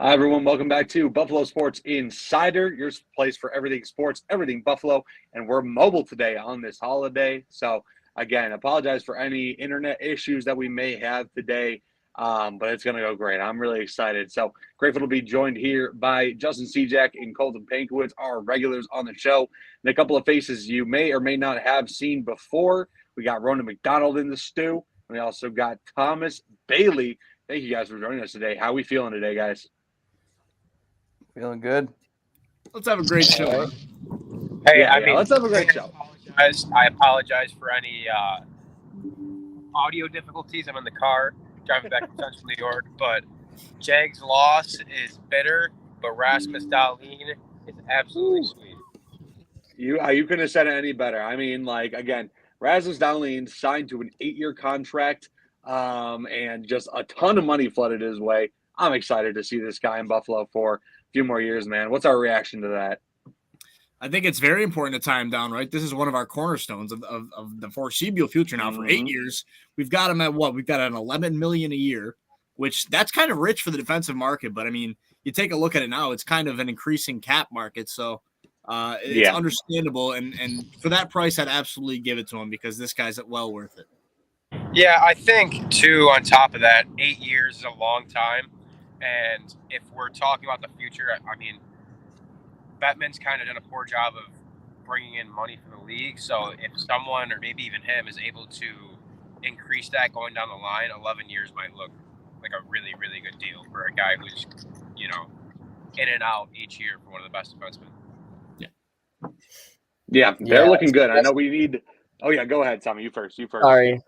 Hi, everyone. Welcome back to Buffalo Sports Insider, your place for everything sports, everything Buffalo. And we're mobile today on this holiday. So, again, apologize for any internet issues that we may have today, but it's going to go great. I'm really excited. So, grateful to be joined here by Justin Cejak and Colton Pankowitz, our regulars on the show, and a couple of faces you may or may not have seen before. We got Ronan McDonald in the stew. We also got Thomas Bailey. Thank you guys for joining us today. How are we feeling today, guys? Feeling good. Let's have a great show. All right. Hey, Yeah. Let's have a great show. I apologize for any audio difficulties. I'm in the car driving back from Central New York, but Jags' loss is bitter, but Rasmus Dahlin is absolutely sweet. You couldn't have said it any better. I mean, like, again, Rasmus Dahlin signed to an 8-year contract, and just a ton of money flooded his way. I'm excited to see this guy in Buffalo for a few more years, man. What's our reaction to that? I think it's very important to tie him down, right? This is one of our cornerstones of the foreseeable future now. For 8 years, we've got him at what? We've got an $11 million a year, which that's kind of rich for the defensive market. But I mean, you take a look at it now; it's kind of an increasing cap market, so it's understandable. And for that price, I'd absolutely give it to him because this guy's well worth it. Yeah, I think too. On top of that, 8 years is a long time, and if we're talking about the future, I mean, Bettman's kind of done a poor job of bringing in money for the league. So if someone, or maybe even him, is able to increase that going down the line, 11 years might look like a really, really good deal for a guy who's, in and out each year for one of the best defensemen. Yeah, they're looking good. I know we need – oh, yeah, go ahead, Tommy. You first. Sorry.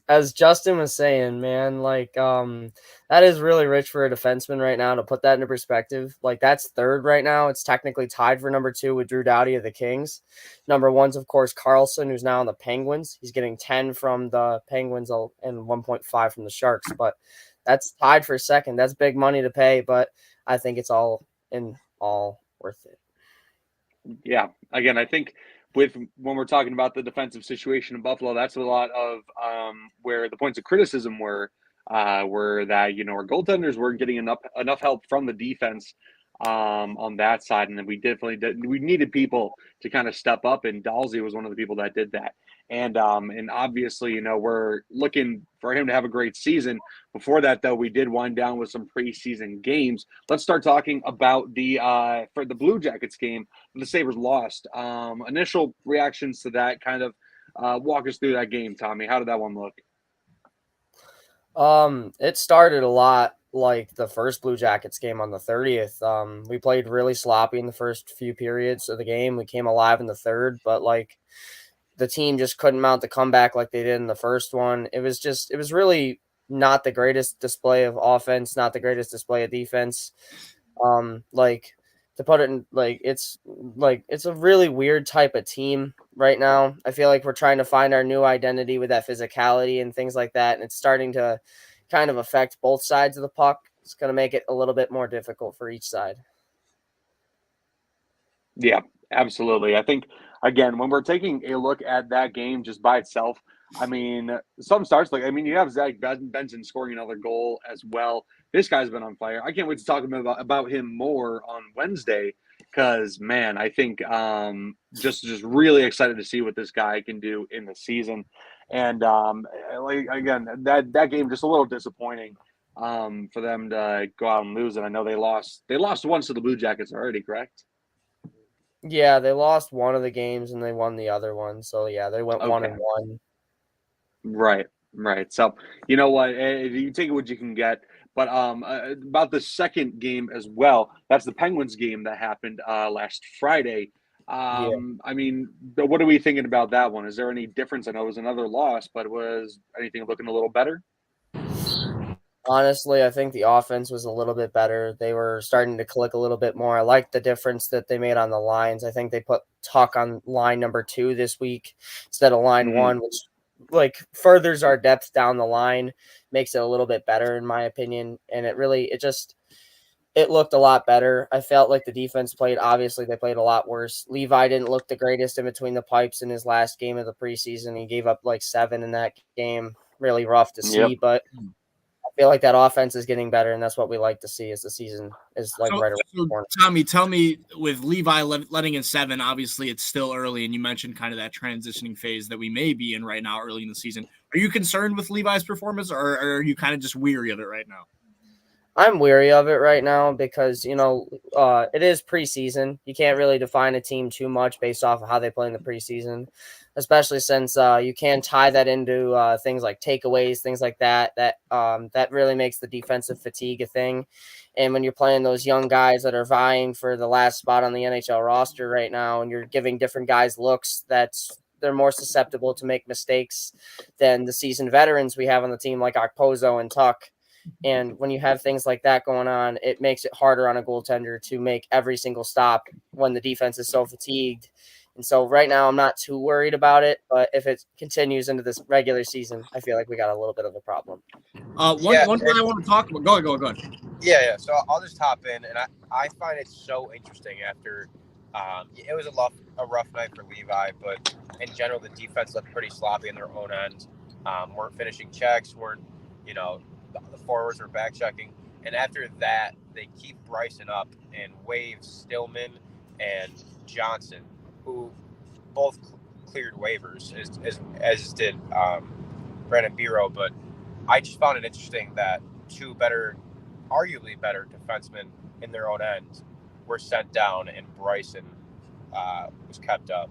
As Justin was saying, man, that is really rich for a defenseman right now. To put that into perspective, that's third right now. It's technically tied for number 2 with Drew Doughty of the Kings. Number 1's, of course, Carlson, who's now on the Penguins. He's getting 10 from the Penguins and 1.5 from the Sharks, but that's tied for second. That's big money to pay, but I think it's all worth it. Yeah, again, I think – when we're talking about the defensive situation in Buffalo, that's a lot of where the points of criticism were that our goaltenders weren't getting enough help from the defense on that side, and then we needed people to kind of step up, and Dalsey was one of the people that did that, and obviously we're looking for him to have a great season. Before that, though, we did wind down with some preseason games. Let's start talking about for the Blue Jackets game. The Sabres lost. Initial reactions to that, kind of walk us through that game, Tommy. How did that one look? It started a lot like the first Blue Jackets game on the 30th. We played really sloppy in the first few periods of the game. We came alive in the third, but the team just couldn't mount the comeback like they did in the first one. It was really not the greatest display of offense, not the greatest display of defense. To put it in, it's a really weird type of team right now. I feel like we're trying to find our new identity with that physicality and things like that, and it's starting to kind of affect both sides of the puck. It's going to make it a little bit more difficult for each side. Yeah, absolutely. I think, again, when we're taking a look at that game just by itself, I mean, some starts you have Zach Benson scoring another goal as well. This guy's been on fire. I can't wait to talk about him more on Wednesday because, man, I think just really excited to see what this guy can do in the season. And again, that game just a little disappointing for them to go out and lose. And I know they lost once to the Blue Jackets already, correct? Yeah, they lost one of the games and they won the other one. So yeah, they went 1-1. Right. So you know what? You take what you can get. But about the second game as well, that's the Penguins game that happened last Friday. I mean, what are we thinking about that one? Is there any difference? I know it was another loss, but was anything looking a little better? Honestly, I think the offense was a little bit better. They were starting to click a little bit more. I like the difference that they made on the lines. I think they put Tuck on line number 2 this week instead of line 1, which furthers our depth down the line, makes it a little bit better in my opinion. And it looked a lot better. I felt like the defense obviously they played a lot worse. Levi didn't look the greatest in between the pipes in his last game of the preseason. He gave up 7 in that game. Really rough to see, but feel like that offense is getting better, and that's what we like to see as the season is like right around the corner. Tommy, tell me, with Levi letting in 7, obviously it's still early, and you mentioned kind of that transitioning phase that we may be in right now early in the season. Are you concerned with Levi's performance, or are you kind of just weary of it right now? I'm weary of it right now because, it is preseason. You can't really define a team too much based off of how they play in the preseason, especially since you can tie that into things like takeaways, things like that. That really makes the defensive fatigue a thing. And when you're playing those young guys that are vying for the last spot on the NHL roster right now, and you're giving different guys looks, they're more susceptible to make mistakes than the seasoned veterans we have on the team like Okposo and Tuck. And when you have things like that going on, it makes it harder on a goaltender to make every single stop when the defense is so fatigued. And so right now I'm not too worried about it, but if it continues into this regular season, I feel like we got a little bit of a problem. One thing I want to talk about. Go ahead. Yeah. So I'll just hop in, and I find it so interesting after it was a rough night for Levi, but in general the defense looked pretty sloppy in their own end. Weren't finishing checks, the forwards were back checking, and after that they keep Bryson up and waive Stillman and Johnson, who both cleared waivers as did Brandon Biro. But I just found it interesting that two arguably better defensemen in their own end were sent down, and Bryson was kept up.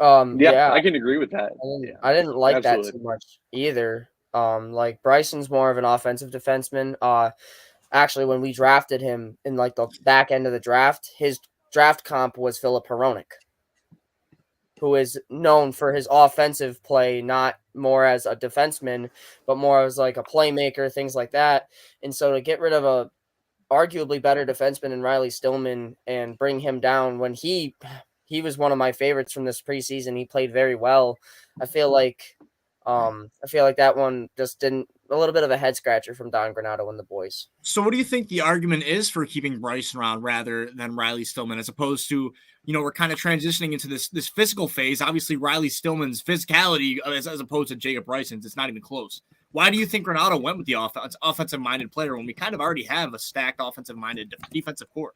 Yeah, I can agree with that. I didn't like absolutely. that too much either. Like Bryson's more of an offensive defenseman. Actually, when we drafted him in like the back end of the draft, his draft comp was Philip Hronek, who is known for his offensive play, not more as a defenseman, but more as like a playmaker, things like that. And so to get rid of a arguably better defenseman in Riley Stillman and bring him down when he was one of my favorites from this preseason. He played very well. I feel like that one just didn't a little bit of a head scratcher from Don Granato and the boys. So what do you think the argument is for keeping Bryson around rather than Riley Stillman, as opposed to, we're kind of transitioning into this physical phase. Obviously, Riley Stillman's physicality as opposed to Jacob Bryson's, it's not even close. Why do you think Granato went with the offensive-minded player when we kind of already have a stacked offensive-minded defensive core?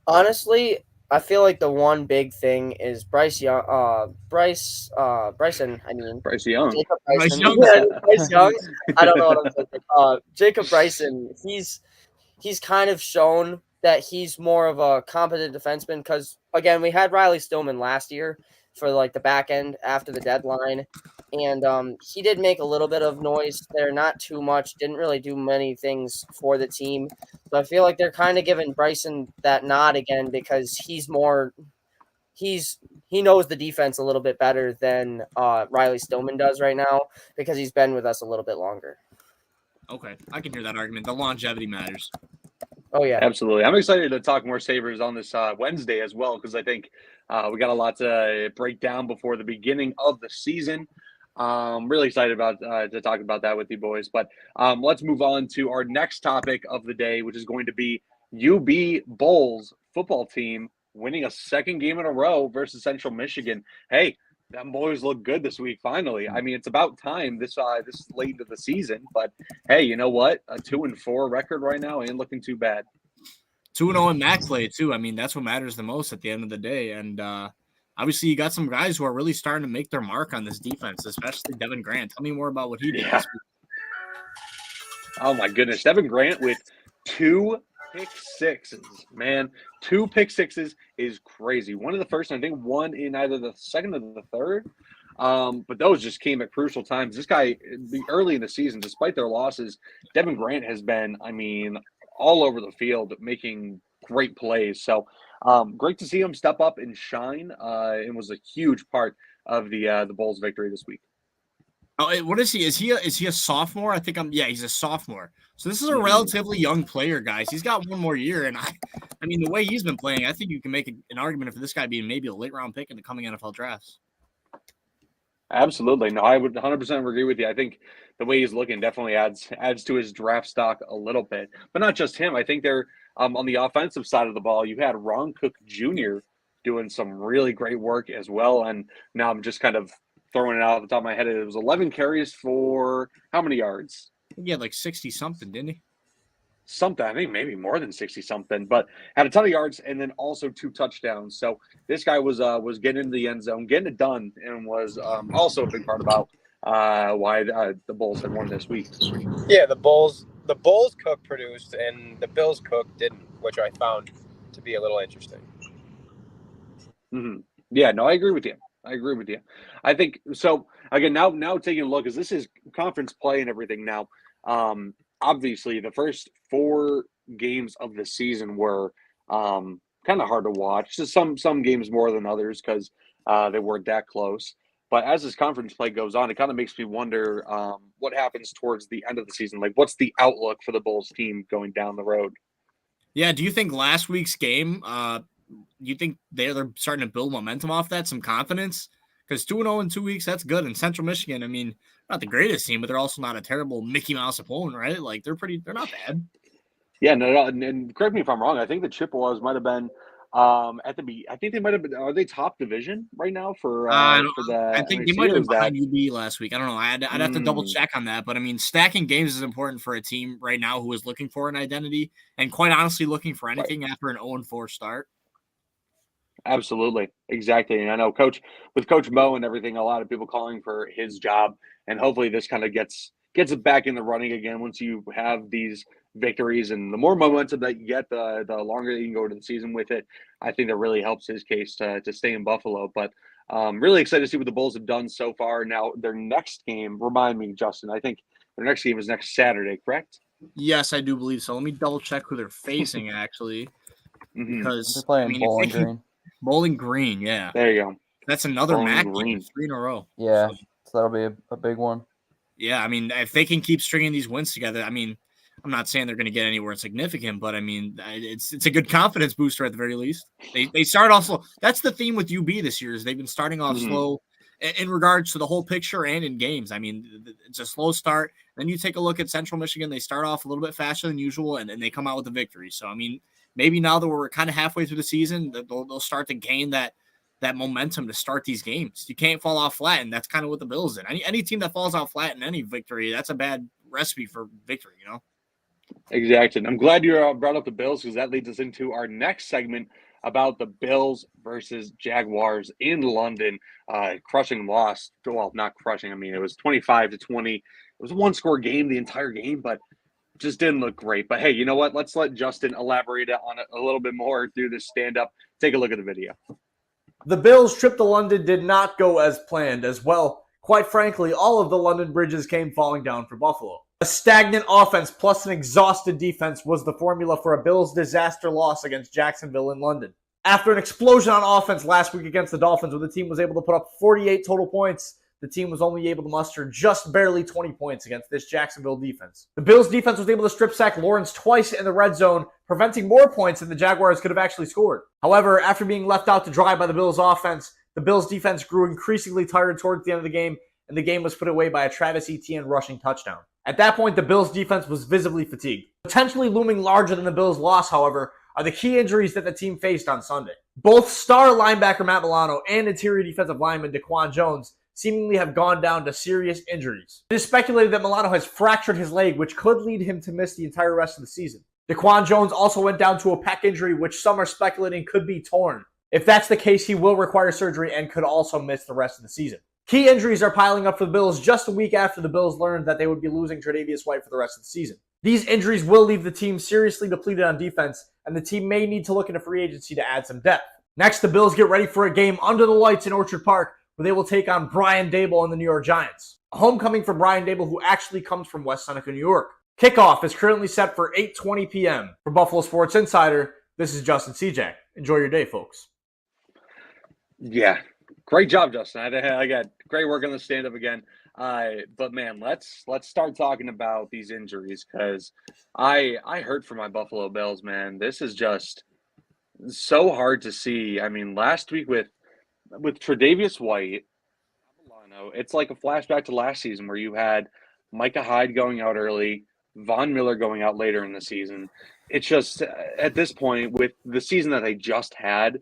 Honestly, I feel like the one big thing is Bryce Young. Bryce Young. Jacob Bryson. Bryce Young. I don't know what I'm saying. Jacob Bryson. He's kind of shown that he's more of a competent defenseman because, again, we had Riley Stillman last year for like the back end after the deadline, and he did make a little bit of noise there, not too much. Didn't really do many things for the team. So I feel like they're kind of giving Bryson that nod again because he knows the defense a little bit better than Riley Stillman does right now because he's been with us a little bit longer. Okay, I can hear that argument. The longevity matters. Oh, yeah. Absolutely. I'm excited to talk more Sabres on this Wednesday as well because I think we got a lot to break down before the beginning of the season. Really excited about to talk about that with you boys. But let's move on to our next topic of the day, which is going to be UB Bulls football team winning a second game in a row versus Central Michigan. Hey, them boys look good this week, finally. I mean, it's about time this late into the season. But, hey, you know what? A 2-4 record right now ain't looking too bad. 2-0 in MAC play, too. I mean, that's what matters the most at the end of the day. And obviously, you got some guys who are really starting to make their mark on this defense, especially Devin Grant. Tell me more about what he did this week. Oh, my goodness. Devin Grant with 2 pick sixes, man. 2 pick sixes is crazy. One in the first, and I think one in either the second or the third. But those just came at crucial times. This guy, early in the season, despite their losses, Devin Grant has been, all over the field making great plays. So great to see him step up and shine and was a huge part of the Bulls' victory this week. Oh, what is he? Is he a sophomore? I think he's a sophomore. So this is a relatively young player, guys. He's got one more year, and I mean the way he's been playing, I think you can make an argument for this guy being maybe a late round pick in the coming NFL drafts. Absolutely. No, I would 100% agree with you. I think the way he's looking definitely adds to his draft stock a little bit. But not just him. I think they're on the offensive side of the ball, you had Ron Cook Jr. doing some really great work as well. And now I'm just kind of throwing it out at the top of my head. It was 11 carries for how many yards? He had like 60 something, didn't he? Something, I think maybe more than 60 something, but had a ton of yards and then also 2 touchdowns. So this guy was getting into the end zone, getting it done, and was also a big part about why the Bulls had won this week. Yeah, the Bulls cook produced and the Bills cook didn't, which I found to be a little interesting. Mm-hmm. Yeah, no, I agree with you. I think so. Again, now taking a look, as this is conference play and everything now. Obviously, the first 4 games of the season were kind of hard to watch. Just some games more than others because they weren't that close. But as this conference play goes on, it kind of makes me wonder what happens towards the end of the season. Like, what's the outlook for the Bulls team going down the road? Yeah, do you think last week's game, you think they're starting to build momentum off that, some confidence? Because 2-0 in 2 weeks, that's good. And Central Michigan, I mean, not the greatest team, but they're also not a terrible Mickey Mouse opponent, right? Like, they're not bad. Yeah, no, and correct me if I'm wrong. I think the Chippewas might have been I think they might have been. Are they top division right now for the? I think they NIC, might have or been is that behind UB last week. I don't know. I'd have to double check on that. But I mean, stacking games is important for a team right now who is looking for an identity and quite honestly looking for anything after an 0-4 start. Absolutely, exactly. And I know Coach Mo and everything, a lot of people calling for his job, and hopefully this kind of gets it back in the running again once you have these victories, and the more momentum that you get, the longer that you can go to the season with it. I think that really helps his case to stay in Buffalo. But really excited to see what the Bulls have done so far. Now their next game, remind me, Justin, I think their next game is next Saturday, correct? Yes, I do believe so. Let me double check who they're facing actually, because they're playing Bowling Green. Bowling Green, yeah. There you go. That's another Bowling MAC Green. game, 3 in a row. Yeah, so that'll be a big one. Yeah, I mean, if they can keep stringing these wins together, I mean, I'm not saying they're going to get anywhere significant, but I mean, it's a good confidence booster at the very least. They start off slow. That's the theme with UB this year is they've been starting off slow in regards to the whole picture and in games. I mean, it's a slow start. Then you take a look at Central Michigan. They start off a little bit faster than usual, and they come out with a victory. So, I mean, maybe now that we're kind of halfway through the season, they'll start to gain that momentum to start these games. You can't fall off flat, and that's kind of what the Bills did. Any team that falls out flat in any victory, that's a bad recipe for victory, you know? Exactly. I'm glad you brought up the Bills because that leads us into our next segment about the Bills versus Jaguars in London. Crushing loss. Well, not crushing. I mean, it was 25-20. It was a one-score game the entire game, but just didn't look great. But hey, you know what? Let's let Justin elaborate on it a little bit more through this stand-up. Take a look at the video. The Bills' trip to London did not go as planned as well. Quite frankly, all of the London bridges came falling down for Buffalo. A stagnant offense plus an exhausted defense was the formula for a Bills disaster loss against Jacksonville in London. After an explosion on offense last week against the Dolphins, where the team was able to put up 48 total points, the team was only able to muster just barely 20 points against this Jacksonville defense. The Bills defense was able to strip sack Lawrence twice in the red zone, preventing more points than the Jaguars could have actually scored. However, after being left out to dry by the Bills offense, the Bills defense grew increasingly tired towards the end of the game, and the game was put away by a Travis Etienne rushing touchdown. At that point, the Bills defense was visibly fatigued. Potentially looming larger than the Bills' loss, however, are the key injuries that the team faced on Sunday. Both star linebacker Matt Milano and interior defensive lineman Daquan Jones seemingly have gone down to serious injuries. It is speculated that Milano has fractured his leg, which could lead him to miss the entire rest of the season. Daquan Jones also went down to a pec injury, which some are speculating could be torn. If that's the case, he will require surgery and could also miss the rest of the season. Key injuries are piling up for the Bills just a week after the Bills learned that they would be losing Tre'Davious White for the rest of the season. These injuries will leave the team seriously depleted on defense, and the team may need to look into free agency to add some depth. Next, the Bills get ready for a game under the lights in Orchard Park, where they will take on Brian Daboll and the New York Giants. A homecoming for Brian Daboll, who actually comes from West Seneca, New York. Kickoff is currently set for 8:20 p.m. For Buffalo Sports Insider, this is Justin Cejak. Enjoy your day, folks. Yeah, great job, Justin. I got great work on the stand-up again. But man, let's start talking about these injuries because I hurt for my Buffalo Bills, man. This is just so hard to see. I mean, last week with Tre'Davious White, it's like a flashback to last season where you had Micah Hyde going out early, Von Miller going out later in the season. It's just at this point with the season that they just had,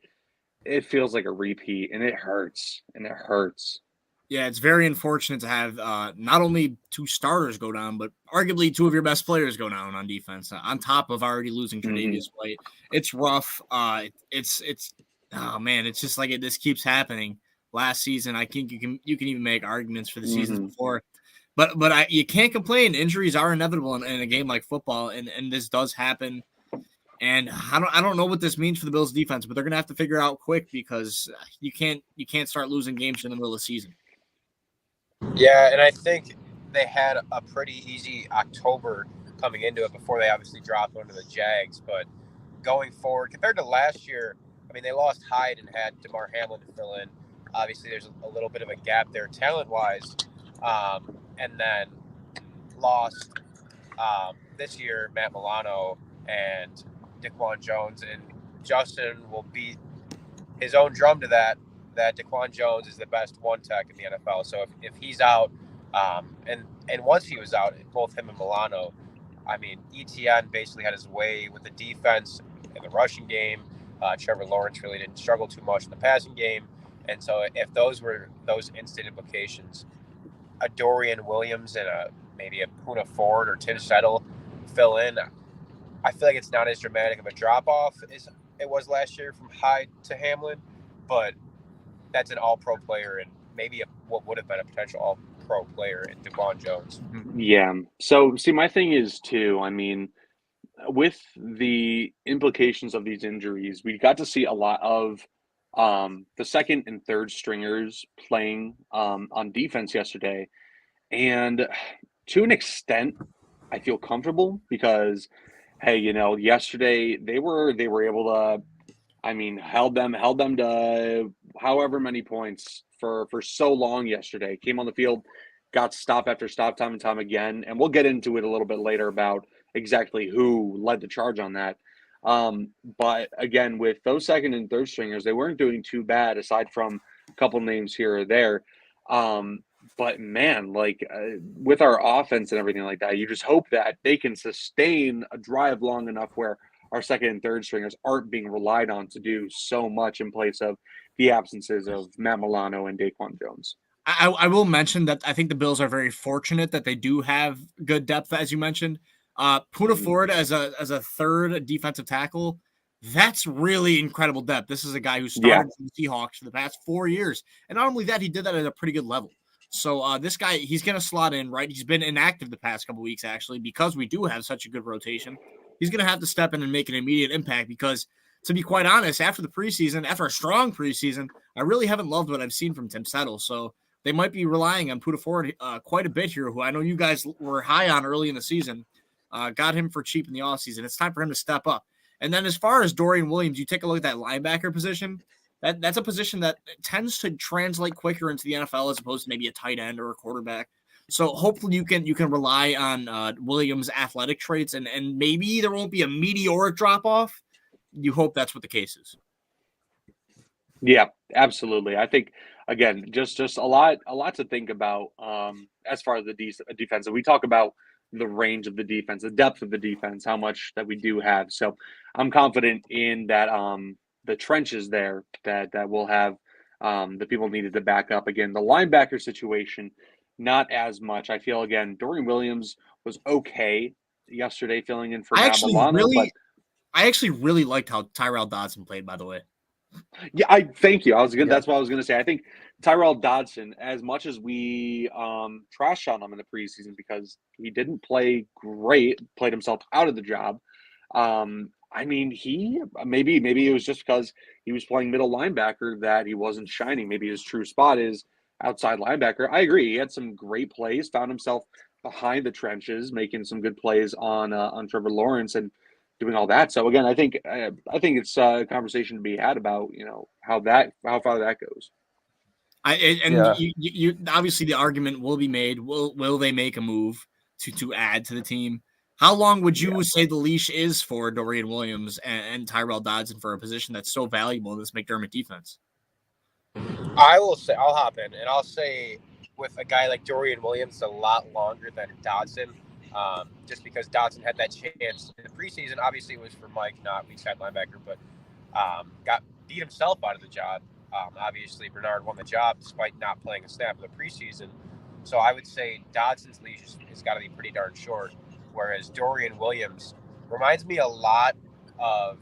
it feels like a repeat, and it hurts. Yeah, it's very unfortunate to have not only 2 starters go down, but arguably 2 of your best players go down on defense. On top of already losing Mhm. Tre'Davious White, it's rough. It's oh man, it's just like this keeps happening. Last season, I think you can even make arguments for the seasons Mhm. before, but you can't complain. Injuries are inevitable in a game like football, and this does happen. And I don't know what this means for the Bills defense, but they're gonna have to figure it out quick because you can't start losing games in the middle of the season. Yeah, and I think they had a pretty easy October coming into it before they obviously dropped under the Jags. But going forward, compared to last year, I mean, they lost Hyde and had DeMar Hamlin to fill in. Obviously, there's a little bit of a gap there talent-wise. And then lost this year Matt Milano and Daquan Jones. And Justin will beat his own drum to that Daquan Jones is the best one tech in the NFL. So if he's out, and once he was out, both him and Milano, I mean, ETN basically had his way with the defense in the rushing game. Trevor Lawrence really didn't struggle too much in the passing game. And so if those were those instant implications, a Dorian Williams and maybe a Puna Ford or Tim Settle fill in, I feel like it's not as dramatic of a drop off as it was last year from Hyde to Hamlin, but that's an all-pro player and maybe what would have been a potential all-pro player in DeQuan Jones. Yeah. So, see, my thing is too, I mean, with the implications of these injuries, we got to see a lot of the second and third stringers playing on defense yesterday. And to an extent, I feel comfortable because, hey, yesterday they were able to, I mean, held them to however many points for so long yesterday. Came on the field, got stop after stop, time and time again, and we'll get into it a little bit later about exactly who led the charge on that. But again, with those second and third stringers, they weren't doing too bad aside from a couple names here or there. Um, but man, like with our offense and everything like that, you just hope that they can sustain a drive long enough where our second and third stringers aren't being relied on to do so much in place of the absences of Matt Milano and Daquan Jones. I will mention that I think the Bills are very fortunate that they do have good depth, as you mentioned. Puna Ford as a third defensive tackle, that's really incredible depth. This is a guy who started for the Seahawks for the past 4 years, and not only that, he did that at a pretty good level. So this guy, he's going to slot in, right? He's been inactive the past couple weeks, actually, because we do have such a good rotation. He's going to have to step in and make an immediate impact because, to be quite honest, after a strong preseason, I really haven't loved what I've seen from Tim Settle. So they might be relying on Puna Ford quite a bit here, who I know you guys were high on early in the season. Got him for cheap in the offseason. It's time for him to step up. And then as far as Dorian Williams, you take a look at that linebacker position. That's a position that tends to translate quicker into the NFL as opposed to maybe a tight end or a quarterback. So hopefully you can rely on Williams' athletic traits, and maybe there won't be a meteoric drop off. You hope that's what the case is. Yeah, absolutely. I think again, just a lot to think about as far as the defense. And we talk about the range of the defense, the depth of the defense, how much that we do have. So I'm confident in that the trenches there that we'll have the people needed to back up. Again, the linebacker situation, not as much. I feel again, Dorian Williams was okay yesterday filling in for Matt Milano, but I actually really liked how Tyrell Dodson played, by the way. yeah, I thank you. I was good. Yeah. That's what I was going to say. I think Tyrell Dodson, as much as we trashed on him in the preseason because he didn't play great, played himself out of the job. I mean, he maybe it was just because he was playing middle linebacker that he wasn't shining. Maybe his true spot is outside linebacker. I agree. He had some great plays, found himself behind the trenches, making some good plays on Trevor Lawrence and doing all that. So again, I think it's a conversation to be had about how far that goes. You obviously the argument will be made. Will they make a move to add to the team? How long would you say the leash is for Dorian Williams and Tyrell Dodson for a position that's so valuable in this McDermott defense? I will say, I'll hop in and I'll say with a guy like Dorian Williams, a lot longer than Dodson, just because Dodson had that chance in the preseason. Obviously, it was for Mike, not weak side linebacker, but beat himself out of the job. Obviously, Bernard won the job despite not playing a snap of the preseason. So I would say Dodson's leash has got to be pretty darn short, whereas Dorian Williams reminds me a lot of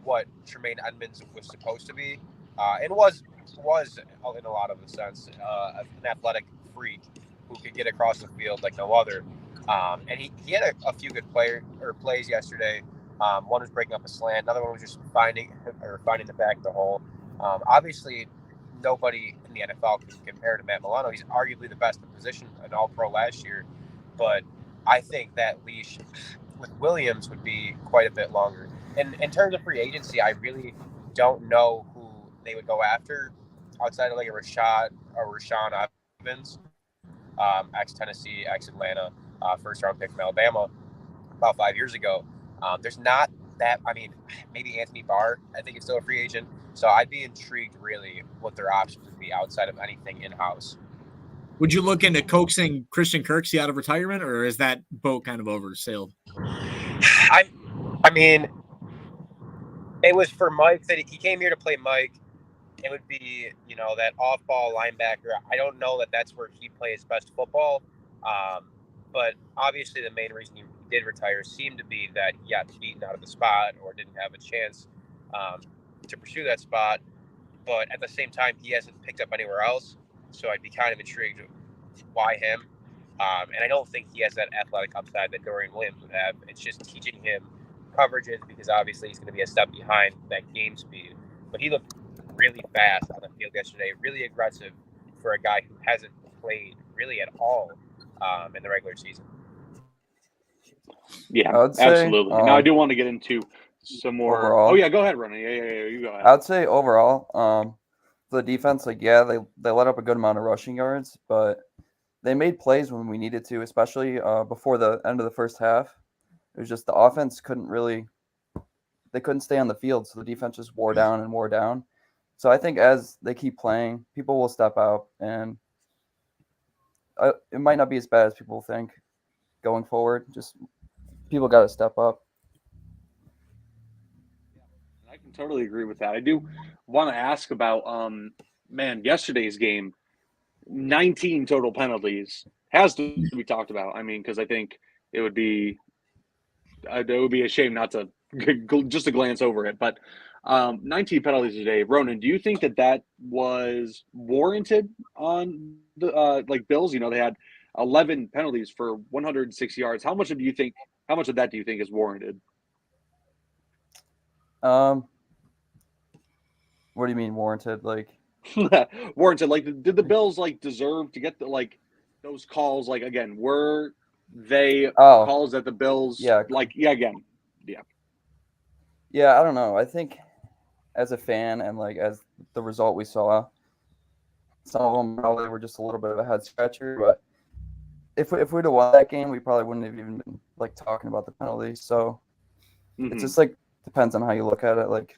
what Tremaine Edmonds was supposed to be, and was in a lot of the sense an athletic freak who could get across the field like no other. And he had a few good plays yesterday. One was breaking up a slant. Another one was just finding the back of the hole. Obviously, nobody in the NFL can compare to Matt Milano. He's arguably the best in position, an All-Pro last year. But I think that leash with Williams would be quite a bit longer. And in terms of free agency, I really don't know who they would go after outside of like a Rashawn Evans, ex-Tennessee, ex-Atlanta, first-round pick from Alabama about 5 years ago. There's not that. I mean, maybe Anthony Barr, I think, is still a free agent. So I'd be intrigued, really, what their options would be outside of anything in-house. Would you look into coaxing Christian Kirksey out of retirement, or is that boat kind of oversailed? I mean, it was for Mike that he came here to play Mike. It would be, that off-ball linebacker. I don't know that that's where he plays best football. But obviously the main reason he did retire seemed to be that he got beaten out of the spot or didn't have a chance to pursue that spot. But at the same time, he hasn't picked up anywhere else. So I'd be kind of intrigued why him. And I don't think he has that athletic upside that Dorian Williams would have. It's just teaching him coverages because obviously he's going to be a step behind that game speed. But he looked really fast on the field yesterday, really aggressive for a guy who hasn't played really at all in the regular season. Yeah, say, absolutely. Now I do want to get into some more. Overall, oh yeah, go ahead, Ronnie. Yeah, you go ahead. I'd say overall, the defense, they let up a good amount of rushing yards, but they made plays when we needed to, especially before the end of the first half. It was just the offense couldn't stay on the field, so the defense just wore down and wore down. So I think as they keep playing, people will step out, and it might not be as bad as people think going forward. Just people got to step up. I can totally agree with that. I do want to ask about, yesterday's game, 19 total penalties has to be talked about. I mean, because I think it would be a shame not to just to glance over it, but 19 penalties today. Ronan, do you think that was warranted on the Bills? They had 11 penalties for 106 yards. How much of that do you think is warranted? What do you mean warranted? Warranted. Did the Bills deserve to get those calls? Again, were they calls that the Bills? Yeah. Again. Yeah. Yeah, I don't know. I think as a fan and as the result we saw, some of them probably were just a little bit of a head scratcher. But if we'd have won that game, we probably wouldn't have even been talking about the penalties. So It's just depends on how you look at it.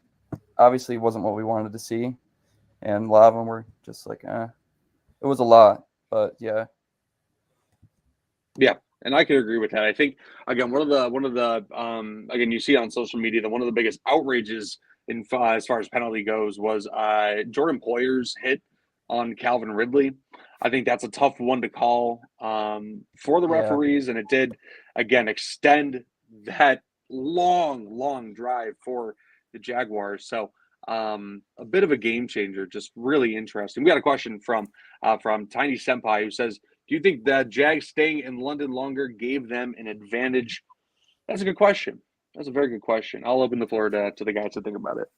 Obviously, it wasn't what we wanted to see, and a lot of them were just It was a lot, but yeah. Yeah, and I can agree with that. I think again, one of the again, you see on social media that one of the biggest outrages as far as penalty goes was Jordan Poyer's hit on Calvin Ridley. I think that's a tough one to call for the referees, and it did again extend that long drive for the Jaguars. So a bit of a game changer, just really interesting. We got a question from Tiny Senpai who says, do you think that Jags staying in London longer gave them an advantage? That's a good question. That's a very good question. I'll open the floor to the guys to think about it.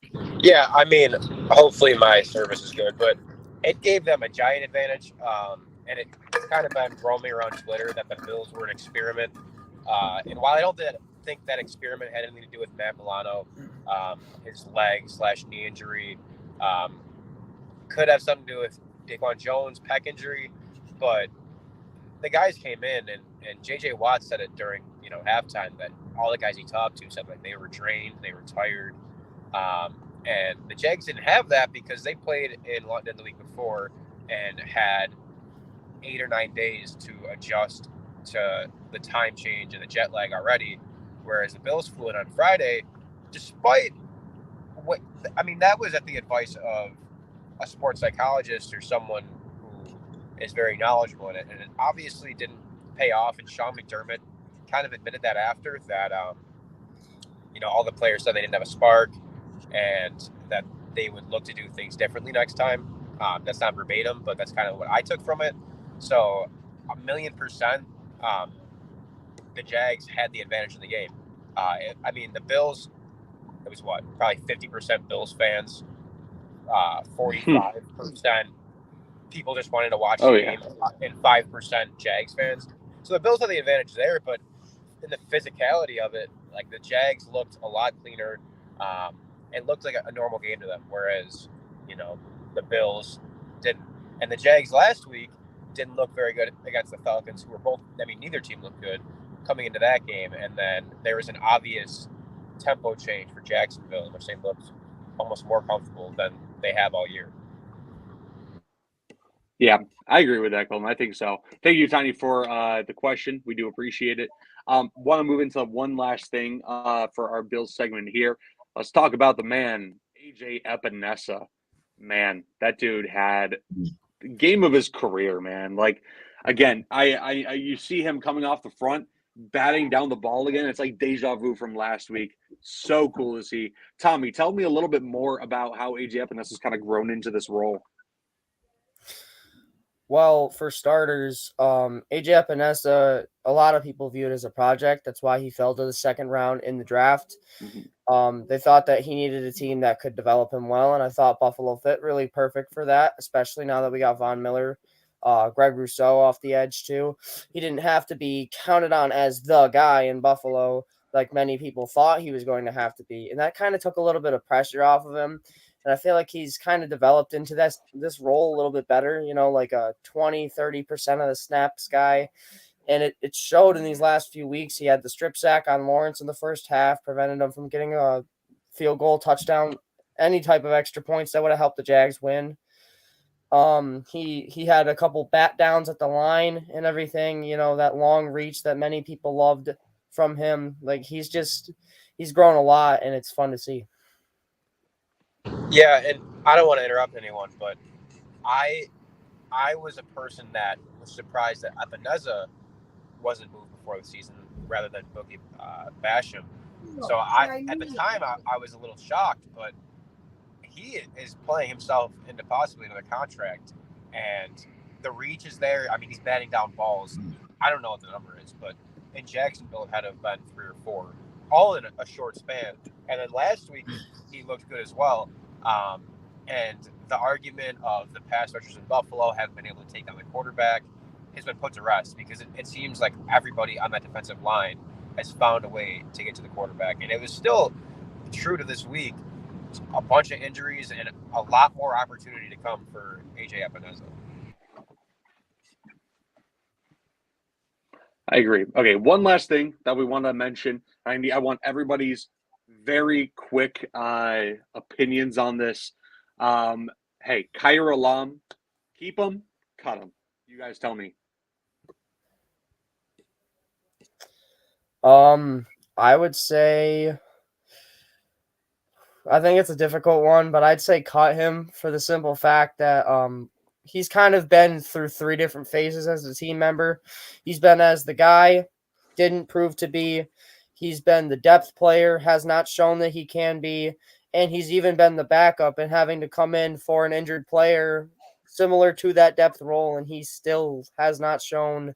Yeah, I mean, hopefully my service is good, but it gave them a giant advantage. And it's kind of been roaming around Twitter that the Bills were an experiment. And while I don't think that experiment had anything to do with Matt Milano, his leg/knee injury, could have something to do with Daquan Jones' pec injury, but the guys came in and J.J. Watt said it during halftime that all the guys he talked to said they were drained, they were tired, and the Jags didn't have that because they played in London the week before and had 8 or 9 days to adjust to the time change and the jet lag already, whereas the Bills flew in on Friday, despite that was at the advice of a sports psychologist or someone who is very knowledgeable in it. And it obviously didn't pay off. And Sean McDermott kind of admitted that after that, all the players said they didn't have a spark and that they would look to do things differently next time. That's not verbatim, but that's kind of what I took from it. So 1,000,000%, the Jags had the advantage in the game. The Bills, it was probably 50% Bills fans, 45% people just wanted to watch the game, and 5% Jags fans. So the Bills had the advantage there, but in the physicality of it, like the Jags looked a lot cleaner. It looked like a normal game to them, whereas, the Bills didn't. And the Jags last week didn't look very good against the Falcons, who were both, neither team looked good coming into that game. And then there was an obvious tempo change for Jacksonville, which they looked almost more comfortable than they have all year. Yeah, I agree with that, Colton. I think so. Thank you, Tiny, for the question. We do appreciate it. Want to move into one last thing for our Bills segment here. Let's talk about the man, AJ Epinesa. Man, that dude had the game of his career, man. Like, again, I you see him coming off the front, batting down the ball again. It's like deja vu from last week. So cool to see. Tommy, tell me a little bit more about how AJ Epinesa's kind of grown into this role. Well, for starters, AJ Epinesa, a lot of people view it as a project. That's why he fell to the second round in the draft. They thought that he needed a team that could develop him well, and I thought Buffalo fit really perfect for that, especially now that we got Von Miller, Greg Rousseau off the edge too. He didn't have to be counted on as the guy in Buffalo like many people thought he was going to have to be, and that kind of took a little bit of pressure off of him. And I feel like he's kind of developed into this role a little bit better, like a 20-30% of the snaps guy. And it showed in these last few weeks. He had the strip sack on Lawrence in the first half, prevented him from getting a field goal, touchdown, any type of extra points that would have helped the Jags win. He had a couple bat downs at the line and everything, that long reach that many people loved from him. Like he's grown a lot, and it's fun to see. Yeah, and I don't want to interrupt anyone, but I was a person that was surprised that Epinesa wasn't moved before the season rather than Boogie Basham. So at the time I was a little shocked, but he is playing himself into possibly another contract, and the reach is there. He's batting down balls. I don't know what the number is, but in Jacksonville it had to have been 3 or 4, all in a short span. And then last week he looked good as well. And the argument of the pass rushers in Buffalo haven't been able to take down the quarterback has been put to rest, because it seems like everybody on that defensive line has found a way to get to the quarterback. And it was still true to this week. A bunch of injuries and a lot more opportunity to come for AJ Epinesa. I agree. Okay, one last thing that we want to mention. I want everybody's very quick opinions on this. Hey, Khair Elam, keep him, cut him. You guys tell me. I would say, I think it's a difficult one, but I'd say cut him for the simple fact that he's kind of been through 3 different phases as a team member. He's been as the guy, didn't prove to be. He's been the depth player, has not shown that he can be. And he's even been the backup and having to come in for an injured player similar to that depth role. And he still has not shown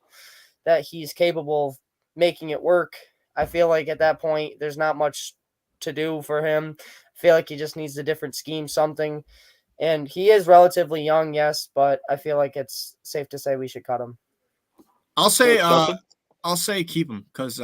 that he's capable of making it work. I feel like at that point, there's not much to do for him. I feel like he just needs a different scheme, something. And he is relatively young, yes, but I feel like it's safe to say we should cut him. I'll say keep him, because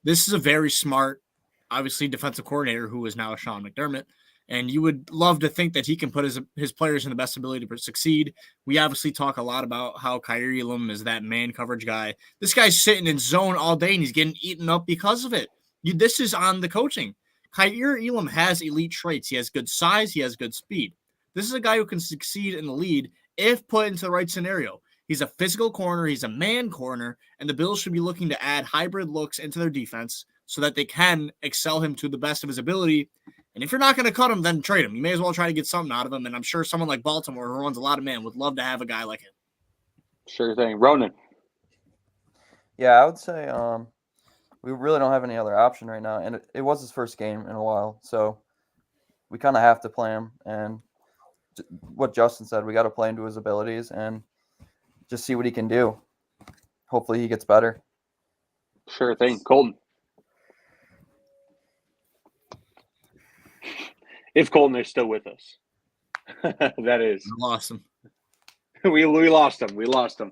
this is a very smart, obviously, defensive coordinator who is now Sean McDermott, and you would love to think that he can put his players in the best ability to succeed. We obviously talk a lot about how Khair Elam is that man coverage guy. This guy's sitting in zone all day, and he's getting eaten up because of it. This is on the coaching. Khair Elam has elite traits. He has good size. He has good speed. This is a guy who can succeed in the lead if put into the right scenario. He's a physical corner. He's a man corner, and the Bills should be looking to add hybrid looks into their defense so that they can excel him to the best of his ability. And if you're not going to cut him, then trade him. You may as well try to get something out of him. And I'm sure someone like Baltimore, who runs a lot of man, would love to have a guy like him. Sure thing. Ronan. Yeah, I would say we really don't have any other option right now, and it was his first game in a while, so we kind of have to play him. And what Justin said, we got to play into his abilities and just see what he can do. Hopefully, he gets better. Sure thing. Colton. If Colton is still with us. That is. We lost him. we lost him. We lost him.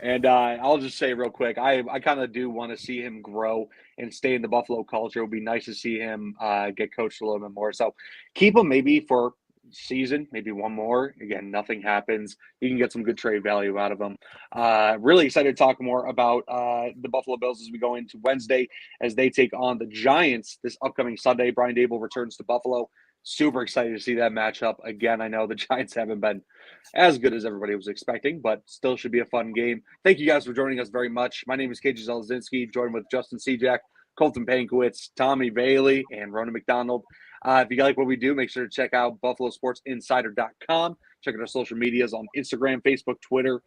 And I'll just say real quick, I kind of do want to see him grow and stay in the Buffalo culture. It would be nice to see him get coached a little bit more. So keep him maybe for season, maybe one more. Again, nothing happens. You can get some good trade value out of him. Really excited to talk more about the Buffalo Bills as we go into Wednesday as they take on the Giants this upcoming Sunday. Brian Dable returns to Buffalo. Super excited to see that matchup. Again, I know the Giants haven't been as good as everybody was expecting, but still should be a fun game. Thank you guys for joining us very much. My name is KJ Zelezinski, joined with Justin Cejak, Colton Pankowitz, Tommy Bailey, and Ronan McDonald. If you like what we do, make sure to check out BuffaloSportsInsider.com. Check out our social medias on Instagram, Facebook, Twitter,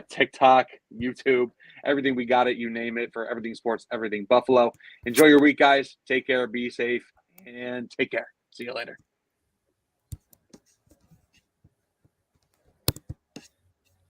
TikTok, YouTube, everything we got it, you name it, for everything sports, everything Buffalo. Enjoy your week, guys. Take care, be safe, and take care. See you later.